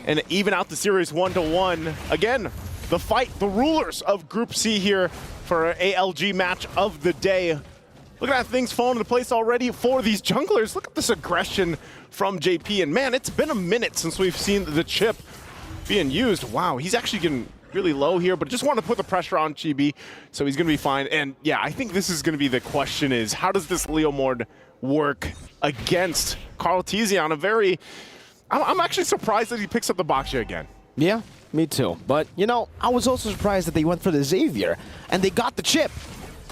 and even out the series 1-1. Again, the fight, the rulers of Group C here for an ALG match of the day. Look at that, things falling into place already for these junglers. Look at this aggression from JP, and man, it's been a minute since we've seen the chip being used. Wow, he's actually getting really low here, but just want to put the pressure on Chibi, so he's going to be fine. And yeah, I think this is going to be the question is, how does this Leomord work against Karl'tezi on a very... I'm actually surprised that he picks up the Boxia again. Yeah, me too. But, you know, I was also surprised that they went for the Xavier, and they got the chip.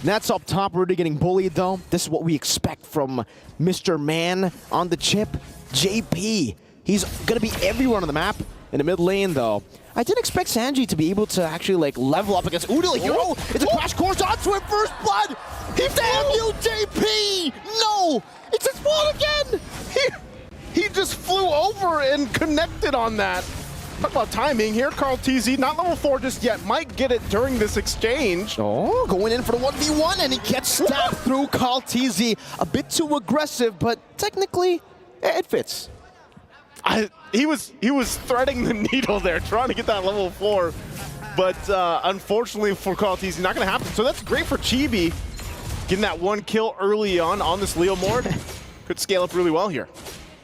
Nets up top, already getting bullied, though. This is what we expect from Mr. Man on the chip. JP, he's going to be everywhere on the map. In the mid lane, though, I did expect Sanji to be able to actually, like, level up against Udil. Hero, it's a crash course onto him, first blood! Damn you, JP! No! It's his fault again! He just flew over and connected on that. Talk about timing here. Karl'tezi, not level 4 just yet, might get it during this exchange. Oh, going in for the 1v1, and he gets stabbed through Karl'tezi. A bit too aggressive, but technically, it fits. He was threading the needle there, trying to get that level 4, but unfortunately for Karl'tezi, not going to happen. So that's great for Chibi, getting that one kill early on this Leomord. Could scale up really well here.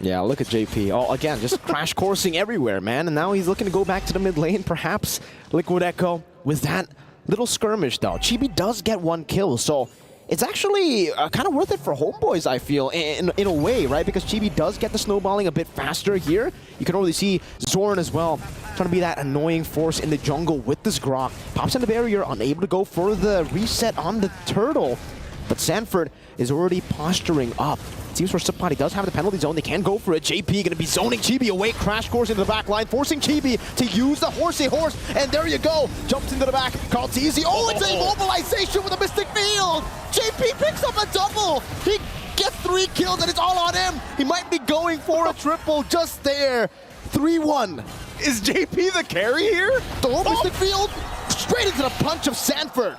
Yeah, look at JP. Oh, again, just crash coursing everywhere, man. And now he's looking to go back to the mid lane, perhaps. Liquid Echo with that little skirmish, though. Chibi does get one kill, so it's actually kind of worth it for Homebois, I feel, in a way, right? Because Chibi does get the snowballing a bit faster here. You can already see Zoran as well, trying to be that annoying force in the jungle with this Grok. Pops in the barrier, unable to go for the reset on the turtle. But Sanford is already posturing up. It seems for Suppot, he does have the penalty zone. They can go for it. JP going to be zoning Chibi away. Crash course into the back line, forcing Chibi to use the horsey horse. And there you go. Jumps into the back. Karl'tezi. Oh, it's a mobilization with a Mystic Field. JP picks up a double. He gets 3 kills, and it's all on him. He might be going for a triple just there. 3-1. Is JP the carry here? The whole Mystic Field straight into the punch of Sanford.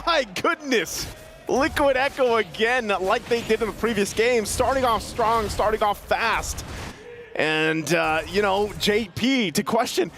My goodness. Liquid Echo again, like they did in the previous game, starting off strong, starting off fast. And, you know, JP, to question,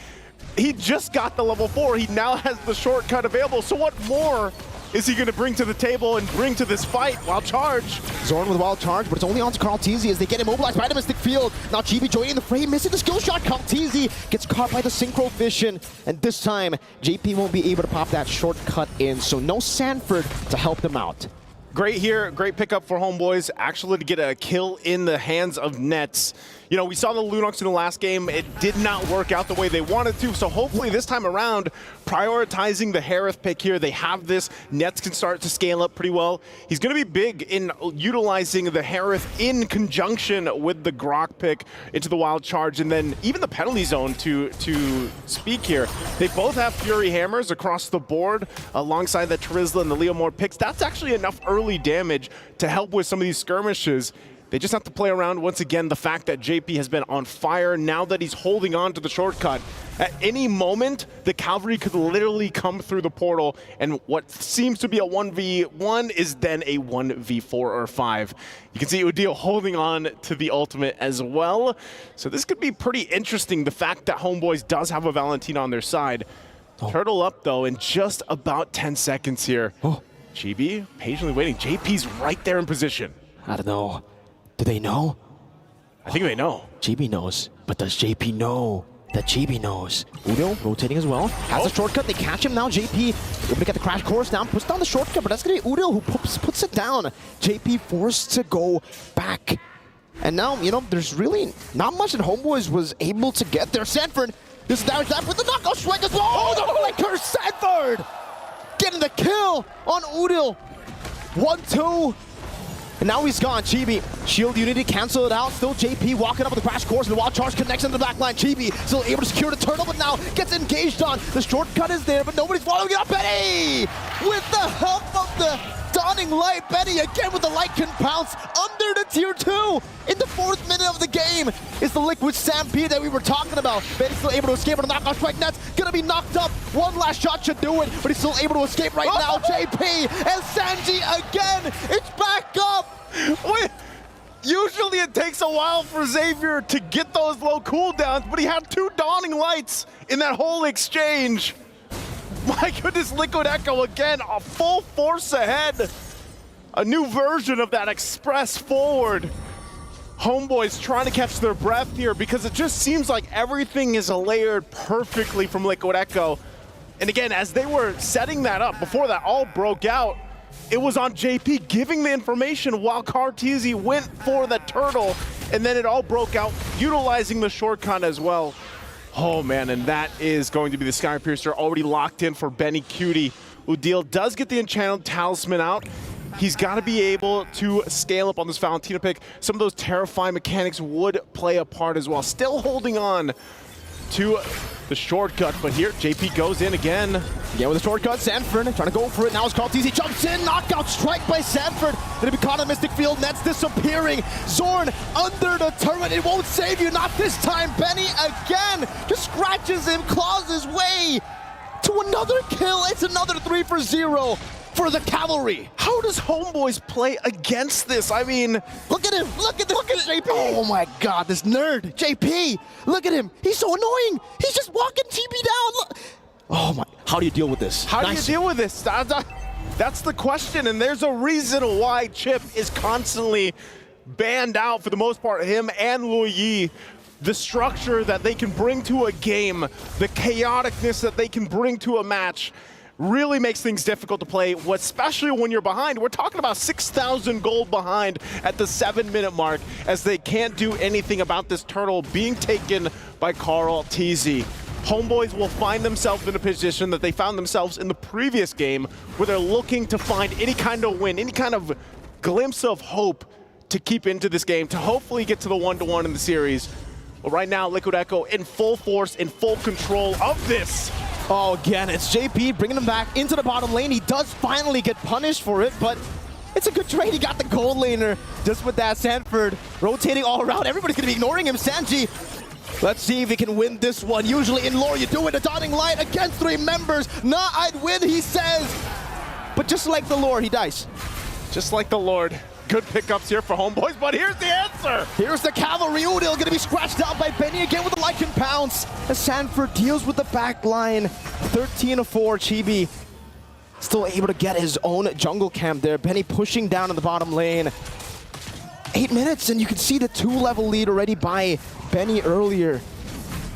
he just got the level 4. He now has the shortcut available. So what more is he going to bring to the table and bring to this fight? Wild Charge. Zoran with Wild Charge, but it's only on to Karl'tezi as they get immobilized by the Mystic Field. Now Chibi joining the frame, missing the skill shot. Karl'tezi gets caught by the Synchro Fission, and this time JP won't be able to pop that shortcut in, so no Sanford to help them out. Great here, great pickup for Homebois, actually to get a kill in the hands of Nets. You know, we saw the Lunox in the last game. It did not work out the way they wanted to, so hopefully this time around, prioritizing the Harith pick here, they have this. Nets can start to scale up pretty well. He's going to be big in utilizing the Harith in conjunction with the Grok pick into the Wild Charge, and then even the penalty zone to speak here. They both have Fury Hammers across the board alongside the Terizla and the Leomord picks. That's actually enough early damage to help with some of these skirmishes. They just have to play around, once again, the fact that JP has been on fire now that he's holding on to the shortcut. At any moment, the cavalry could literally come through the portal, and what seems to be a 1v1 is then a 1v4 or 5. You can see Udil holding on to the ultimate as well. So this could be pretty interesting, the fact that Homebois does have a Valentina on their side. Turtle up, though, in just about 10 seconds here. Chibi patiently waiting. JP's right there in position. I don't know. Do they know? I think they know. Chibi knows, but does JP know that Chibi knows? Udil rotating as well. Has a shortcut. They catch him now. JP able to get the crash course down. Puts down the shortcut, but that's going to be Udil who puts it down. JP forced to go back. And now, you know, there's really not much that Homebois was able to get there. Sanford, this damage that with the knockout swing as well. Oh, the flicker! Sanford getting the kill on Udil. 1-2. And now he's gone. Chibi, shield unity, cancel it out. Still JP walking up with the crash course, and the Wild Charge connects into the back line. Chibi still able to secure the turtle, but now gets engaged on. The shortcut is there, but nobody's following it up. Benny! With the help of the dawning light, Benny again with the light can pounce under the tier 2. In the 4th minute of the game is the Liquid Stampede that we were talking about. Benny's still able to escape on the knockout strike. Nets gonna be knocked up. One last shot should do it, but he's still able to escape right now. JP and Sanji again. It's back up. Wait, Usually it takes a while for Xavier to get those low cooldowns, but he had 2 Dawning Lights in that whole exchange. My goodness, Liquid Echo again, a full force ahead. A new version of that express forward. Homeboys trying to catch their breath here because it just seems like everything is layered perfectly from Liquid Echo. And again, as they were setting that up, before that all broke out, it was on JP giving the information while Carteezy went for the turtle, and then it all broke out, utilizing the shortcut as well. Oh man, and that is going to be the Sky Piercer already locked in for Benny Cutie. Udil does get the Enchanted Talisman out. He's got to be able to scale up on this Valentina pick. Some of those terrifying mechanics would play a part as well. Still holding on to the shortcut, but here JP goes in again. Yeah, with the shortcut, Sanford trying to go for it. Now it's Carteezy, jumps in, knockout strike by Sanford. Gonna be caught in the Mystic Field, Nets disappearing. Zorn under the turret, it won't save you, not this time. Benny again, just scratches him, claws his way to another kill. It's another 3 for 0 for the Cavalry. How does Homeboys play against this? I mean, look at him, look at JP. Oh my God, this nerd, JP. Look at him, he's so annoying. He's just walking TB down. Look. Oh my, how do you deal with this? How do you deal with this? That's the question, and there's a reason why Chip is constantly banned out for the most part, him and Luyi. The structure that they can bring to a game, the chaoticness that they can bring to a match, really makes things difficult to play, especially when you're behind. We're talking about 6,000 gold behind at the 7-minute mark, as they can't do anything about this turtle being taken by Carteezy. Homeboys will find themselves in a position that they found themselves in the previous game, where they're looking to find any kind of win, any kind of glimpse of hope to keep into this game, to hopefully get to the 1-1 in the series. But right now, Liquid Echo in full force, in full control of this. Oh, again, it's JP bringing him back into the bottom lane. He does finally get punished for it, but it's a good trade. He got the gold laner just with that. Sanford rotating all around. Everybody's going to be ignoring him. Sanji, let's see if he can win this one. Usually in lore, you do it. A Dawning Light against 3 members. Nah, I'd win, he says. But just like the lore, he dies. Just like the Lord. Good pickups here for Homeboys, but here's the answer. Here's the Cavalry. Udil going to be scratched out by Benny again with the Lycan Pounce. As Sanford deals with the back line. 13-4, Chibi still able to get his own jungle camp there. Benny pushing down in the bottom lane. 8 minutes, and you can see the 2-level lead already by Benny earlier.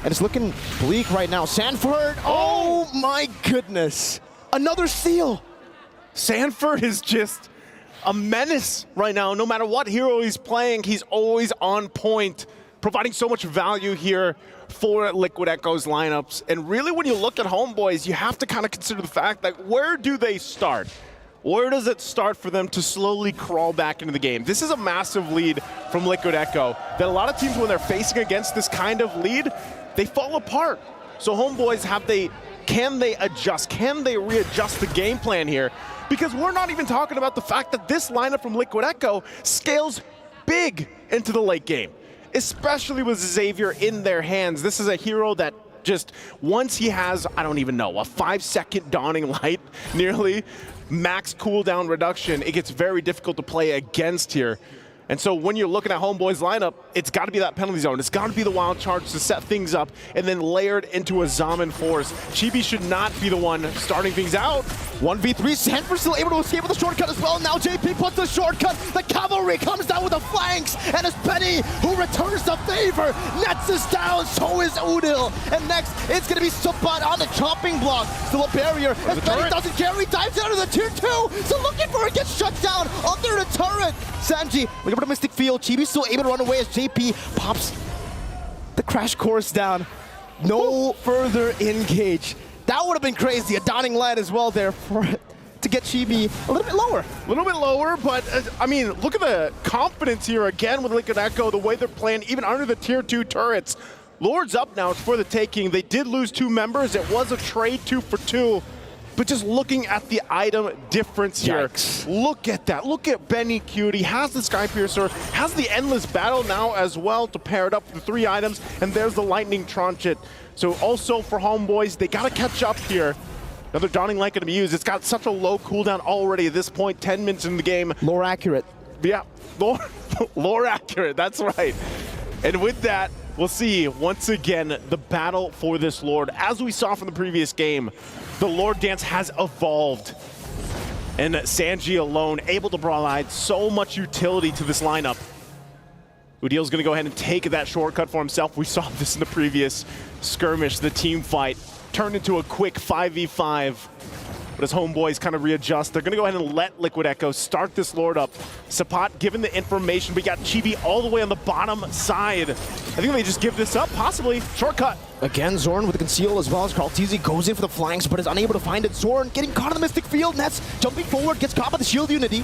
And it's looking bleak right now. Sanford, oh my goodness. Another steal. Sanford is just a menace right now. No matter what hero he's playing, he's always on point, providing so much value here for Liquid Echo's lineups. And really, when you look at Homeboys, you have to kind of consider the fact that where do they start? Where does it start for them to slowly crawl back into the game? This is a massive lead from Liquid Echo that a lot of teams, when they're facing against this kind of lead, they fall apart. So Homeboys, can they adjust? Can they readjust the game plan here? Because we're not even talking about the fact that this lineup from Liquid Echo scales big into the late game, especially with Xavier in their hands. This is a hero that just, once he has, I don't even know, a 5-second Dawning Light, nearly max cooldown reduction, it gets very difficult to play against here. And so when you're looking at Homeboy's lineup, it's got to be that penalty zone. It's got to be the wild charge to set things up and then layered into a Zaman force. Chibi should not be the one starting things out. 1v3, Sanford still able to escape with the shortcut as well. Now JP puts the shortcut. The Cavalry comes down with the flanks, and it's Benny who returns the favor. Nets is down, so is Udil. And next, it's going to be Supat on the chopping block. Still a barrier. As Benny doesn't care, he dives out of the tier 2. So looking for it, gets shut down under the turret. Sanji, looking for the Mystic Field. Chibi still able to run away as JP pops the crash course down. No further engage. That would have been crazy. A Dawning Light as well there to get Chibi a little bit lower. A little bit lower, but I mean, look at the confidence here again with Liquid Echo, the way they're playing, even under the tier 2 turrets. Lord's up now, it's for the taking. They did lose 2 members. It was a trade 2 for 2. But just looking at the item difference here, look at that. Look at Benny Cutie, has the Sky Piercer, has the Endless Battle now as well to pair it up with the 3 items, and there's the Lightning Trunchet. So also for Homeboys, they gotta catch up here. Another Dawning Light gonna be used. It's got such a low cooldown already at this point, 10 minutes in the game. More accurate. Yeah, lore accurate, that's right. And with that, we'll see, once again, the battle for this Lord. As we saw from the previous game, the Lord dance has evolved. And Sanji alone, able to provide so much utility to this lineup. Udill's gonna go ahead and take that shortcut for himself. We saw this in the previous skirmish, the team fight. Turned into a quick 5v5. But as Homebois kind of readjust, they're gonna go ahead and let Liquid Echo start this Lord up. Sapat given the information, we got Chibi all the way on the bottom side. I think they just give this up, possibly. Shortcut. Again, Zorn with the conceal as well as Karltizi goes in for the flanks, but is unable to find it. Zorn getting caught in the Mystic Field. Nets jumping forward, gets caught by the shield unity.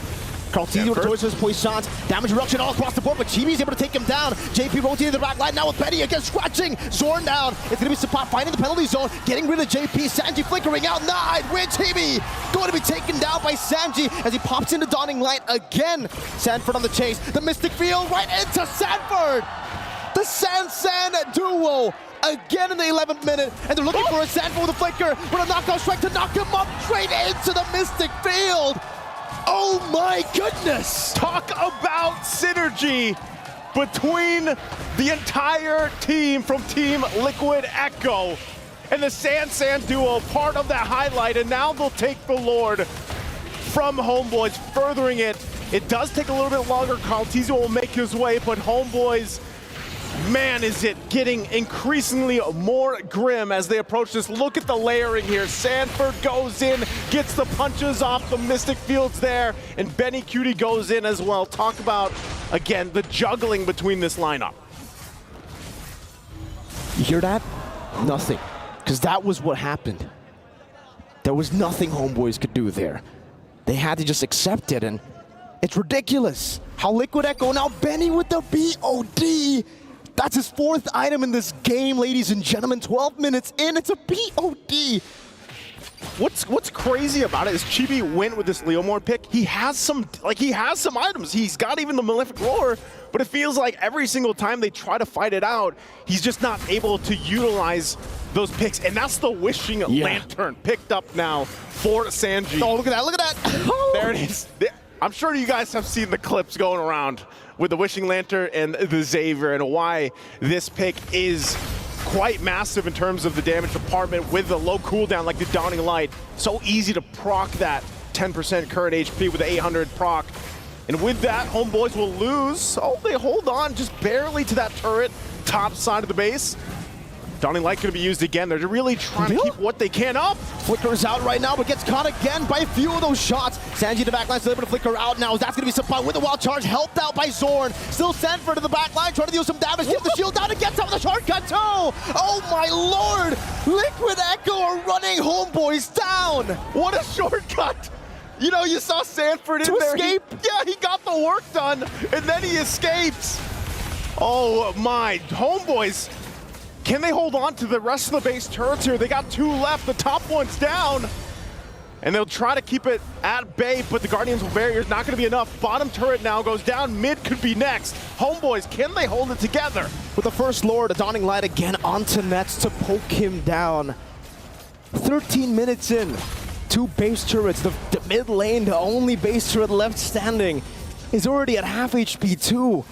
Karltizi with his poisons, damage reduction all across the board, but Chibi is able to take him down. JP rotating the back line now with Benny again, scratching Zorn down. It's going to be Sapat finding the penalty zone, getting rid of JP. Sanji flickering out, Nide with Chibi. Going to be taken down by Sanji as he pops into Dawning Light again. Sanford on the chase, the Mystic Field right into Sanford. The San duo again in the 11th minute, and they're looking for a Sanford with a flicker, with a knockout strike to knock him up straight into the Mystic Field. Oh my goodness! Talk about synergy between the entire team from Team Liquid Echo and the San duo, part of that highlight, and now they'll take the Lord from Homebois, furthering it. It does take a little bit longer. Karltizi will make his way, but Homebois, man, is it getting increasingly more grim as they approach this. Look at the layering here. Sanford goes in, gets the punches off the Mystic Fields there, and Benny Cutie goes in as well. Talk about, again, the juggling between this lineup. You hear that? Nothing. Because that was what happened. There was nothing Homebois could do there. They had to just accept it, and it's ridiculous. How Liquid Echo, now Benny with the BOD. That's his 4th item in this game, ladies and gentlemen. 12 minutes in, it's a BOD. What's crazy about it is Chibi went with this Leomord pick. He has some items. He's got even the Malefic Roar, but it feels like every single time they try to fight it out, he's just not able to utilize those picks. And that's the Wishing Lantern picked up now for Sanji. Oh, look at that, look at that. There it is. I'm sure you guys have seen the clips going around with the Wishing Lantern and the Xavier, and why this pick is quite massive in terms of the damage department with the low cooldown like the Dawning Light. So easy to proc that 10% current HP with the 800 proc. And with that, Homebois will lose. Oh, they hold on just barely to that turret, top side of the base. Dawning Light going to be used again. They're really trying to keep what they can up. Flickers out right now, but gets caught again by a few of those shots. Sanji the backline still able to flicker out now. That's going to be Sapat with the wild charge, helped out by Zorn. Still Sanford in the backline, trying to deal some damage. Gets the shield down and gets out with a shortcut too. Oh my lord! Liquid Echo are running Homebois down. What a shortcut! You know, you saw Sanford in there. Escape? He got the work done, and then he escapes. Oh my, Homebois. Can they hold on to the rest of the base turrets here? They got 2 left, the top one's down. And they'll try to keep it at bay, but the Guardian's barrier is not gonna be enough. Bottom turret now goes down, mid could be next. Homebois, can they hold it together? With the first Lord, a Dawning Light again onto Nets to poke him down. 13 minutes in, 2 base turrets, the mid lane, the only base turret left standing, is already at half HP too.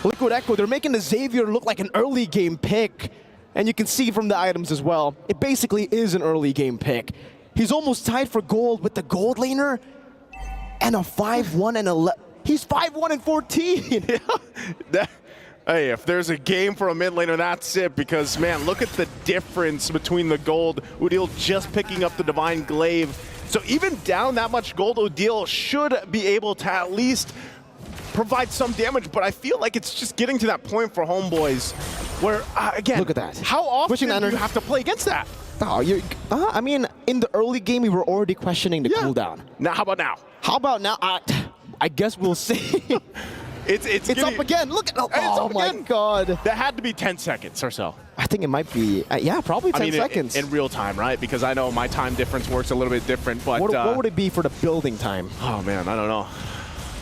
Liquid Echo, they're making the Xavier look like an early game pick. And you can see from the items as well, it basically is an early game pick. He's almost tied for gold with the gold laner and a 5-1 and 11. He's 5-1 and 14. Hey, if there's a game for a mid laner, that's it. Because, man, look at the difference between the gold. Udil just picking up the Divine Glaive. So even down that much gold, Udil should be able to at least provide some damage, but I feel like it's just getting to that point for Homebois where, again, look at that. How often do you have to play against that? Oh, I mean, in the early game, we were already questioning the cooldown. Now, how about now? How about now? I guess we'll see. It's up again. Look at oh my god. That had to be 10 seconds or so. I think it might be, yeah, probably 10 seconds. In real time, right? Because I know my time difference works a little bit different, but... What would it be for the building time? Oh, man, I don't know.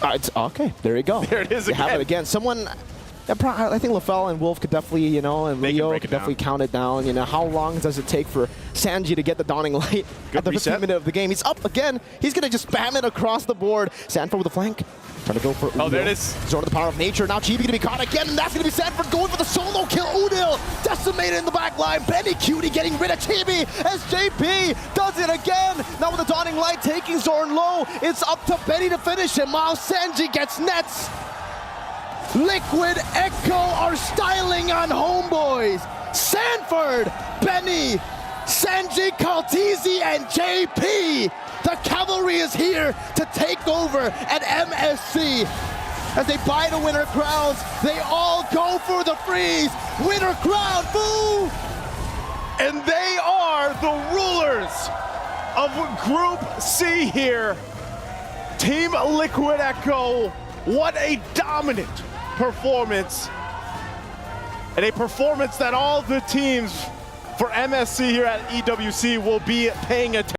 It's okay. There you go. There it is again. You have it again. Someone, I think LaFell and Wolf could definitely, you know, and Leo could definitely count it down. You know, how long does it take for Sanji to get the Dawning Light at the 15th minute of the game? He's up again. He's gonna just spam it across the board. Sanford with the flank. Trying to go for Udil. Oh, there it is. Zone of the power of nature. Now GB gonna be caught again, and that's gonna be Sanford going for the solo kill. Udil decimated in the back line. Benny Cutie getting rid of Chibi as JP does it again. Now with the dawning light taking Zorn low, it's up to Benny to finish him. While Sanji gets nets. Liquid Echo are styling on Homeboys. Sanford, Benny, Sanji, Kaltizi, and JP. The cavalry is here to take over at MSC. As they buy the winner crowns, they all go for the freeze. Winner crown, boo! And they are the rulers of Group C here. Team Liquid Echo, what a dominant performance. And a performance that all the teams for MSC here at EWC will be paying attention